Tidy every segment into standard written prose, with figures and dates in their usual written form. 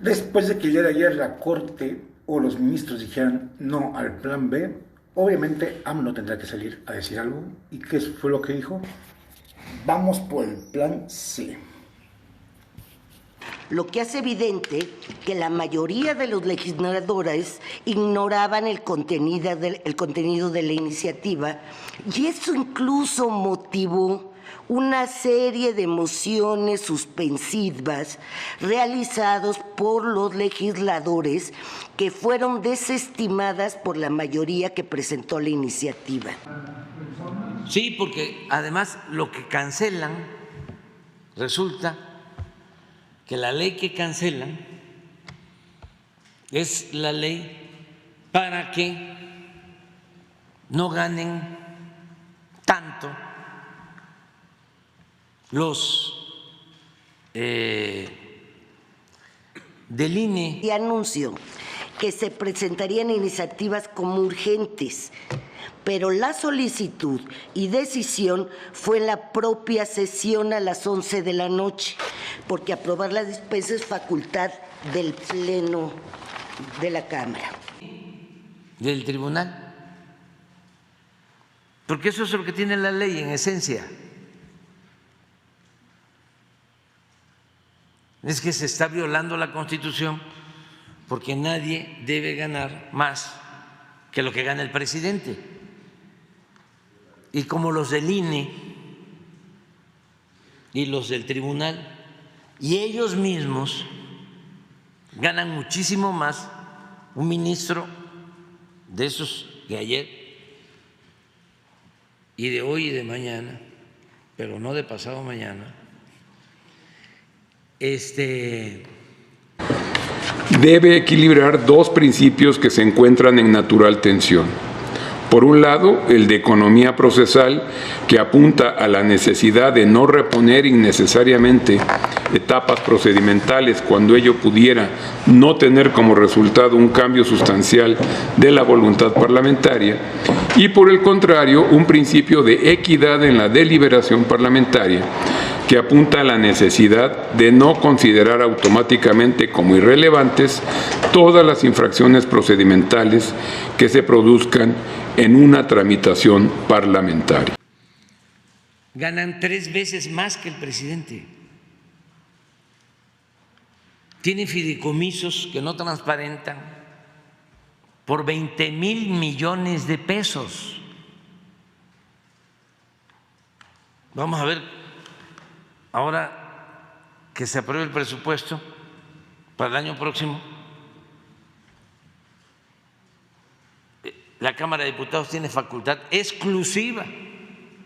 Después de que el día de ayer la Corte o los ministros dijeran no al plan B, obviamente AMLO tendrá que salir a decir algo. ¿Y qué fue lo que dijo? Vamos por el plan C. Lo que hace evidente que la mayoría de los legisladores ignoraban el contenido de la iniciativa, y eso incluso motivó una serie de mociones suspensivas realizadas por los legisladores que fueron desestimadas por la mayoría que presentó la iniciativa. Sí, porque además lo que cancelan, resulta que la ley que cancelan es la ley para que no ganen tanto los del INE. Y anunció que se presentarían iniciativas como urgentes, pero la solicitud y decisión fue en la propia sesión a las 11 de la noche, porque aprobar la dispensa es facultad del Pleno de la Cámara. Del tribunal. Porque eso es lo que tiene la ley en esencia. Es que se está violando la Constitución porque nadie debe ganar más que lo que gana el presidente. Y como los del INE y los del tribunal y ellos mismos ganan muchísimo más, un ministro de esos de ayer y de hoy y de mañana, pero no de pasado mañana, debe equilibrar dos principios que se encuentran en natural tensión. Por un lado, el de economía procesal, que apunta a la necesidad de no reponer innecesariamente etapas procedimentales cuando ello pudiera no tener como resultado un cambio sustancial de la voluntad parlamentaria, y por el contrario, un principio de equidad en la deliberación parlamentaria, que apunta a la necesidad de no considerar automáticamente como irrelevantes todas las infracciones procedimentales que se produzcan en una tramitación parlamentaria. Ganan 3 veces más que el presidente. Tienen fideicomisos que no transparentan por 20,000 millones de pesos. Vamos a ver, ahora que se apruebe el presupuesto para el año próximo, la Cámara de Diputados tiene facultad exclusiva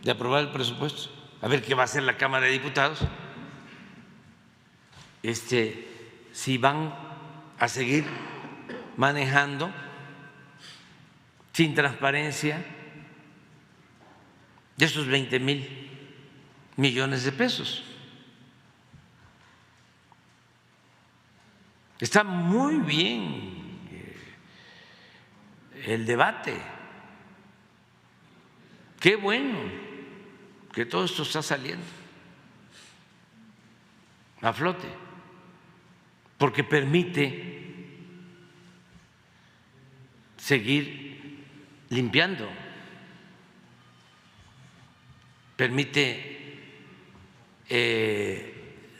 de aprobar el presupuesto. A ver qué va a hacer la Cámara de Diputados. Si van a seguir manejando sin transparencia de esos 20,000 millones de pesos. Está muy bien el debate. Qué bueno que todo esto está saliendo a flote, porque permite seguir limpiando, permite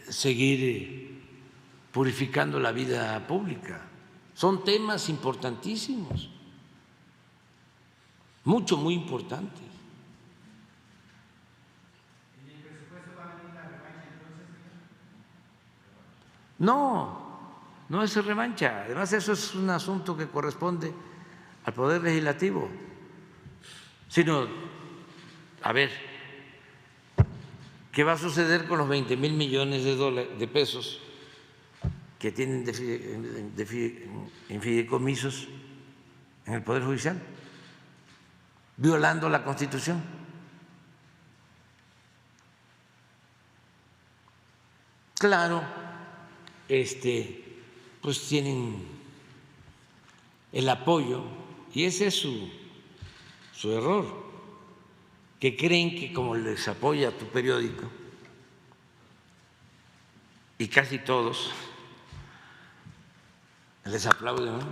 seguir purificando la vida pública. Son temas importantísimos, muy importantes. ¿Y el presupuesto va a venir la revancha entonces? No es revancha. Además, eso es un asunto que corresponde al Poder Legislativo. Sino, a ver, ¿qué va a suceder con los 20,000 millones de pesos que tienen en fideicomisos en el Poder Judicial, violando la Constitución? Claro, pues tienen el apoyo, y ese es su error, que creen que como les apoya tu periódico, y casi todos, les aplauden, ¿no?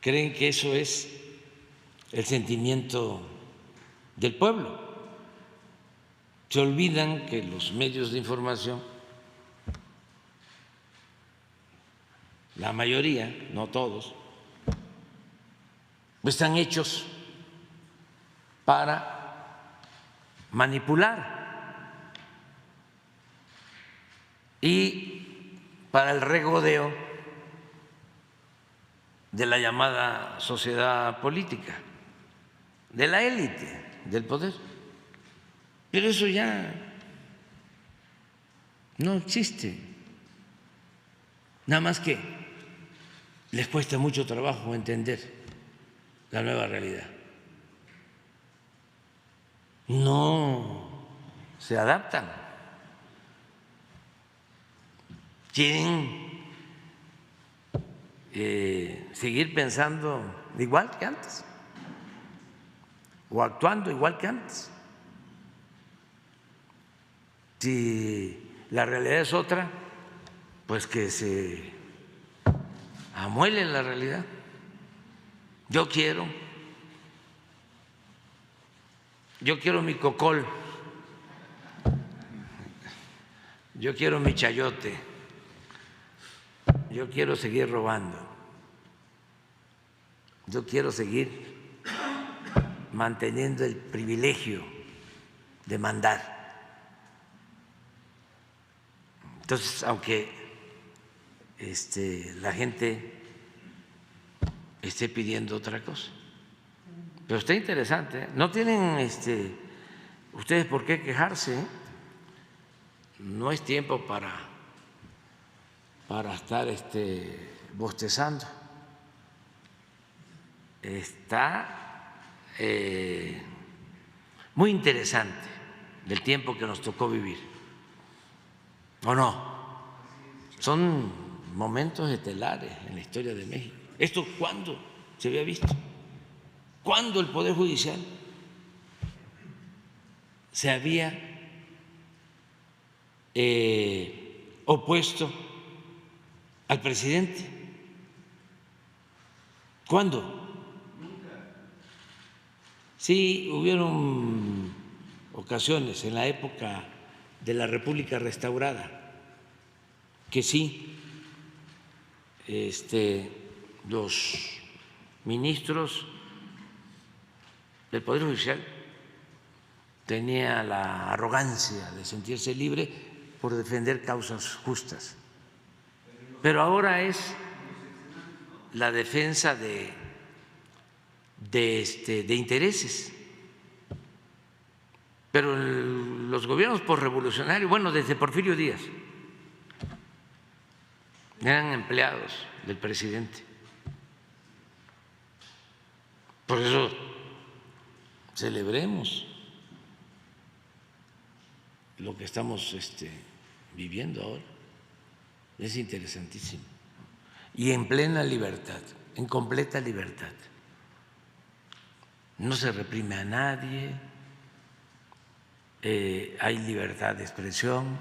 Creen que eso es el sentimiento del pueblo. Se olvidan que los medios de información, la mayoría, no todos, están hechos para manipular y para el regodeo de la llamada sociedad política, de la élite del poder. Pero eso ya no existe. Nada más que les cuesta mucho trabajo entender la nueva realidad. No se adaptan. Quieren seguir pensando igual que antes o actuando igual que antes. Si la realidad es otra, pues que se amuele la realidad. Yo quiero mi cocol, yo quiero mi chayote, yo quiero seguir robando, yo quiero seguir manteniendo el privilegio de mandar. Entonces, aunque la gente esté pidiendo otra cosa, pero está interesante, ¿eh? No tienen ustedes por qué quejarse, ¿eh? No es tiempo para estar bostezando. Está muy interesante el tiempo que nos tocó vivir, ¿o no? Son momentos estelares en la historia de México. ¿Esto cuándo se había visto? ¿Cuándo el Poder Judicial se había opuesto al presidente? ¿Cuándo? Nunca. Sí, hubieron ocasiones en la época de la República Restaurada que sí, los ministros del Poder Judicial tenían la arrogancia de sentirse libre por defender causas justas. Pero ahora es la defensa de intereses. Pero los gobiernos posrevolucionarios, bueno, desde Porfirio Díaz, eran empleados del presidente. Por eso celebremos lo que estamos viviendo ahora. Es interesantísimo. Y en plena libertad, en completa libertad. No se reprime a nadie, hay libertad de expresión,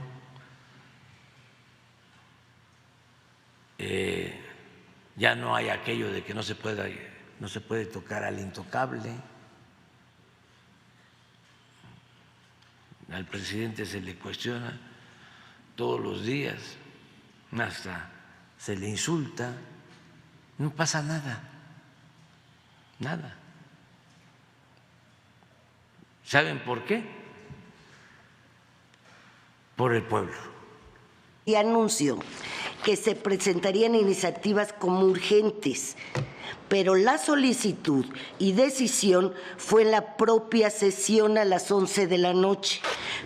ya no hay aquello de que no se puede tocar al intocable. Al presidente se le cuestiona todos los días, hasta se le insulta, no pasa nada, nada. ¿Saben por qué? Por el pueblo. Y anunció que se presentarían iniciativas como urgentes, pero la solicitud y decisión fue en la propia sesión a las 11 de la noche,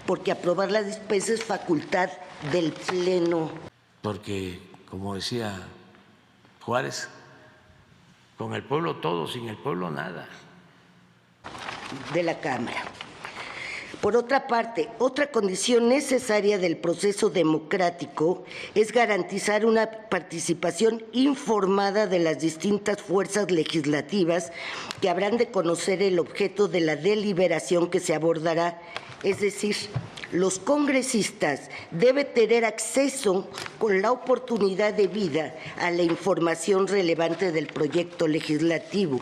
porque aprobar la dispensa es facultad del Pleno. Porque, como decía Juárez, con el pueblo todo, sin el pueblo nada. De la Cámara. Por otra parte, otra condición necesaria del proceso democrático es garantizar una participación informada de las distintas fuerzas legislativas que habrán de conocer el objeto de la deliberación que se abordará, es decir, los congresistas deben tener acceso con la oportunidad debida a la información relevante del proyecto legislativo.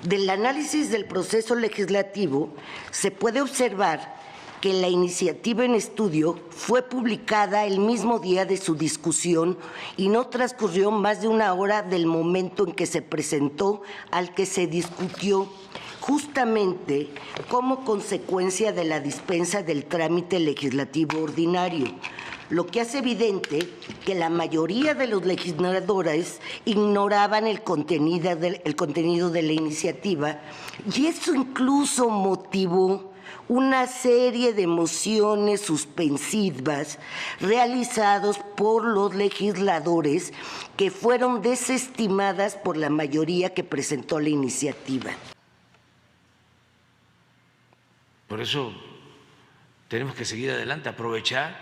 Del análisis del proceso legislativo se puede observar que la iniciativa en estudio fue publicada el mismo día de su discusión y no transcurrió más de una hora del momento en que se presentó al que se discutió, justamente como consecuencia de la dispensa del trámite legislativo ordinario, lo que hace evidente que la mayoría de los legisladores ignoraban el contenido de la iniciativa, y eso incluso motivó una serie de mociones suspensivas realizadas por los legisladores que fueron desestimadas por la mayoría que presentó la iniciativa. Por eso tenemos que seguir adelante, aprovechar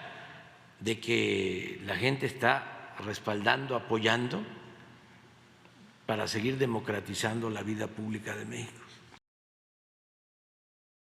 de que la gente está respaldando, apoyando para seguir democratizando la vida pública de México.